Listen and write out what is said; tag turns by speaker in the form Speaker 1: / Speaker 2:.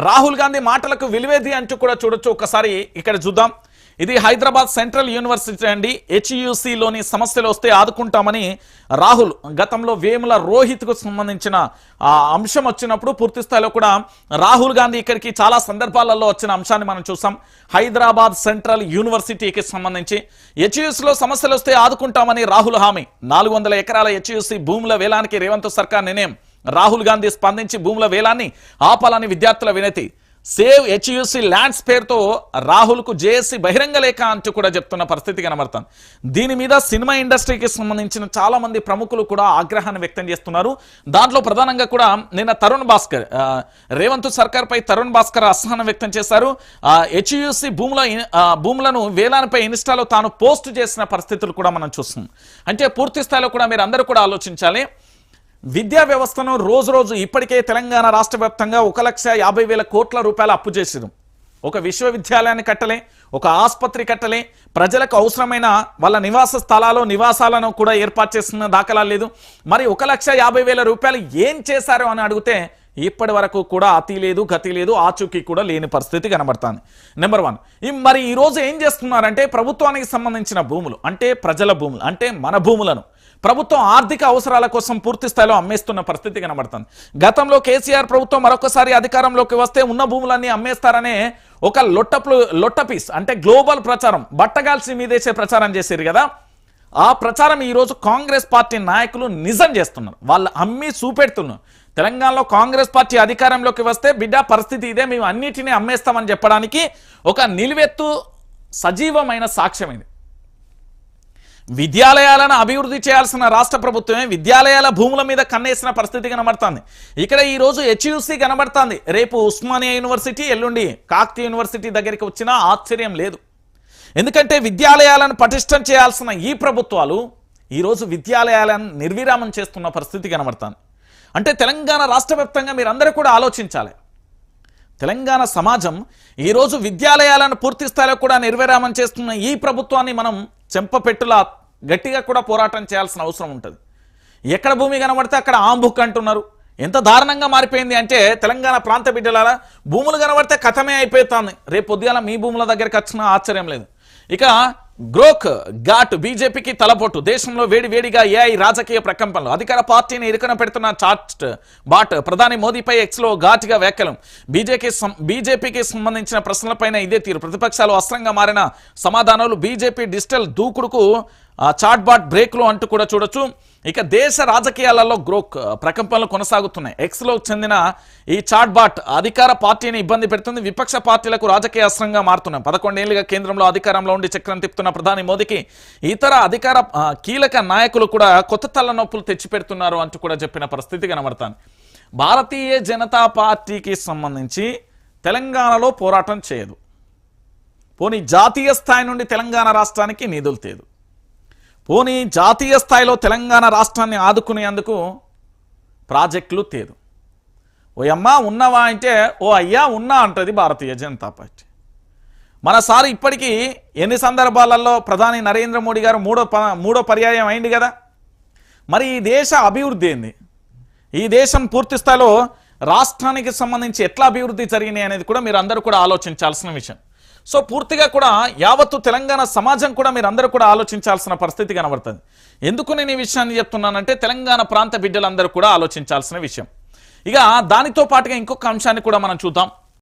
Speaker 1: రాహుల్ గాంధీ మాటలకు విలువేది అంటూ కూడా చూడొచ్చు. ఒకసారి ఇక్కడ చూద్దాం. ఇది హైదరాబాద్ సెంట్రల్ యూనివర్సిటీ అండి. హెచ్యుసిలోని సమస్యలు వస్తే ఆదుకుంటామని రాహుల్ గతంలో వేముల రోహిత్కు సంబంధించిన అంశం వచ్చినప్పుడు పూర్తి స్థాయిలో కూడా రాహుల్ గాంధీ ఇక్కడికి చాలా సందర్భాలలో వచ్చిన అంశాన్ని మనం చూసాం. హైదరాబాద్ సెంట్రల్ యూనివర్సిటీకి సంబంధించి హెచ్యుసిలో సమస్యలు వస్తే ఆదుకుంటామని రాహుల్ హామీ. 400 ఎకరాల హెచ్యుసి భూముల వేలానికి రేవంత్ సర్కార్ నిర్ణయం. రాహుల్ గాంధీ స్పందించి భూముల వేలాన్ని ఆపాలని విద్యార్థుల వినతి. సేవ్ హెచ్యుసి ల్యాండ్స్ పేరుతో రాహుల్కు జేఏసీ బహిరంగ లేఖ అంటూ కూడా చెప్తున్న పరిస్థితి కనబడుతుంది. దీని మీద సినిమా ఇండస్ట్రీకి సంబంధించిన చాలా మంది ప్రముఖులు కూడా ఆగ్రహాన్ని వ్యక్తం చేస్తున్నారు. దాంట్లో ప్రధానంగా కూడా నిన్న తరుణ్ భాస్కర్ రేవంత్ సర్కార్ పై తరుణ్ భాస్కర్ అసహనం వ్యక్తం చేశారు. హెచ్యుసి భూములను వేలానిపై ఇన్స్టాలో తాను పోస్ట్ చేసిన పరిస్థితులు కూడా మనం చూస్తున్నాం. అంటే పూర్తి స్థాయిలో కూడా మీరు అందరూ కూడా ఆలోచించాలి. విద్యా వ్యవస్థను రోజు ఇప్పటికే తెలంగాణ రాష్ట్ర వ్యాప్తంగా 1,50,000 కోట్ల రూపాయలు అప్పు చేసిరు. ఒక విశ్వవిద్యాలయాన్ని కట్టలే, ఒక ఆసుపత్రి కట్టలే, ప్రజలకు అవసరమైన వాళ్ళ నివాస స్థలాలు నివాసాలను కూడా ఏర్పాటు చేస్తున్న దాఖలాలు లేదు. మరి 1,50,000 రూపాయలు ఏం చేశారు అని అడిగితే ఇప్పటి వరకు కూడా అతి లేదు, గతి లేదు, ఆచూకీ కూడా లేని పరిస్థితి కనబడుతుంది. నెంబర్ 1. మరి ఈరోజు ఏం చేస్తున్నారంటే ప్రభుత్వానికి సంబంధించిన భూములు అంటే ప్రజల భూములు అంటే మన భూములను ప్రభుత్వం ఆర్థిక అవసరాల కోసం పూర్తి స్థాయిలో అమ్మేస్తున్న పరిస్థితి కనబడుతుంది. గతంలో కేసీఆర్ ప్రభుత్వం మరొకసారి అధికారంలోకి వస్తే ఉన్న భూములన్నీ అమ్మేస్తారనే ఒక లొట్టపీస్ అంటే గ్లోబల్ ప్రచారం బట్టగాల్సి మీదేసే ప్రచారం చేశారు కదా. ఆ ప్రచారం ఈరోజు కాంగ్రెస్ పార్టీ నాయకులు నిజం చేస్తున్నారు. వాళ్ళు అమ్మి చూపెడుతున్నారు. తెలంగాణలో కాంగ్రెస్ పార్టీ అధికారంలోకి వస్తే బిడ్డ పరిస్థితి ఇదే, మేము అన్నిటినీ అమ్మేస్తామని చెప్పడానికి ఒక నిలువెత్తు సజీవమైన సాక్ష్యం ఇది. విద్యాలయాలను అభివృద్ధి చేయాల్సిన రాష్ట్ర ప్రభుత్వమే విద్యాలయాల భూముల మీద కన్నేసిన పరిస్థితి కనబడుతుంది. ఇక్కడ ఈరోజు హెచ్యుసి కనబడుతుంది. రేపు ఉస్మానియా యూనివర్సిటీ, ఎల్లుండి కాకతీయ యూనివర్సిటీ దగ్గరికి వచ్చినా ఆశ్చర్యం లేదు. ఎందుకంటే విద్యాలయాలను పటిష్టం చేయాల్సిన ఈ ప్రభుత్వాలు ఈరోజు విద్యాలయాలను నిర్విరామం చేస్తున్న పరిస్థితి కనబడుతుంది. అంటే తెలంగాణ రాష్ట్ర వ్యాప్తంగా మీరందరూ కూడా ఆలోచించాలి. తెలంగాణ సమాజం ఈరోజు విద్యాలయాలను పూర్తి స్థాయిలో కూడా నిర్విరామం చేస్తున్న ఈ ప్రభుత్వాన్ని మనం చెంపపెట్టులా గట్టిగా కూడా పోరాటం చేయాల్సిన అవసరం ఉంటుంది. ఎక్కడ భూమి కనబడితే అక్కడ ఆంబుక్ అంటున్నారు. ఎంత దారుణంగా మారిపోయింది అంటే తెలంగాణ ప్రాంత బిడ్డలారా, భూములు కనబడితే కథమే అయిపోతుంది. రేపు పొద్దుగాల మీ భూముల దగ్గరికి వచ్చినా ఆశ్చర్యం లేదు. ఇక గ్రోక్ ఘాట్ బీజేపీకి తలపోటు. దేశంలో వేడివేడిగా ఏఐ రాజకీయ ప్రకంపనలు. అధికార పార్టీని ఇరుకన పెడుతున్న చాట్ బాట్. ప్రధాని మోదీపై ఎక్స్లో ఘాటుగా వ్యాఖ్యలు. బీజేపీకి సంబంధించిన ప్రశ్నలపైన ఇదే తీరు. ప్రతిపక్షాలు అస్త్రంగా మారిన సమాధానాలు. బీజేపీ డిజిటల్ దూకుడుకు చాట్ బాట్ బ్రేక్లు అంటూ కూడా చూడొచ్చు. ఇక దేశ రాజకీయాలలో గ్రోక్ ప్రకంపనలు కొనసాగుతున్నాయి. ఎక్స్లో చెందిన ఈ చాట్ బాట్ అధికార పార్టీని ఇబ్బంది పెడుతుంది. విపక్ష పార్టీలకు రాజకీయ అస్త్రంగా మారుతున్నాయి. 11 ఏళ్లుగా కేంద్రంలో అధికారంలో ఉండి చక్రం తిప్పుతున్న ప్రధాని మోదీకి ఇతర అధికార కీలక నాయకులు కూడా కొత్త తలనొప్పులు తెచ్చిపెడుతున్నారు అంటూ కూడా చెప్పిన పరిస్థితి కనబడుతుంది. భారతీయ జనతా పార్టీకి సంబంధించి తెలంగాణలో పోరాటం చేయదు. పోనీ జాతీయ స్థాయి నుండి తెలంగాణ రాష్ట్రానికి నిధులు తేదు. పోనీ జాతీయ స్థాయిలో తెలంగాణ రాష్ట్రాన్ని ఆదుకునేందుకు ప్రాజెక్టులు తేదు. ఓ అమ్మా ఉన్నవా అంటే ఓ అయ్యా ఉన్నా అంటది భారతీయ జనతా పార్టీ. మనసారి ఇప్పటికీ ఎన్ని సందర్భాలలో ప్రధాని నరేంద్ర మోడీ గారు మూడో పర్యాయం అయింది కదా. మరి ఈ దేశ అభివృద్ధి ఏంది, ఈ దేశం పూర్తి స్థాయిలో రాష్ట్రానికి సంబంధించి ఎట్లా అభివృద్ధి జరిగినాయి అనేది కూడా మీరు అందరూ కూడా ఆలోచించాల్సిన విషయం. సో పూర్తిగా కూడా యావత్తు తెలంగాణ సమాజం కూడా మీరు అందరూ కూడా ఆలోచించాల్సిన పరిస్థితి కనబడుతుంది. ఎందుకు నేను ఈ విషయాన్ని చెప్తున్నానంటే తెలంగాణ ప్రాంత బిడ్డలందరూ కూడా ఆలోచించాల్సిన విషయం. ఇక దానితో పాటుగా ఇంకొక అంశాన్ని కూడా మనం చూద్దాం.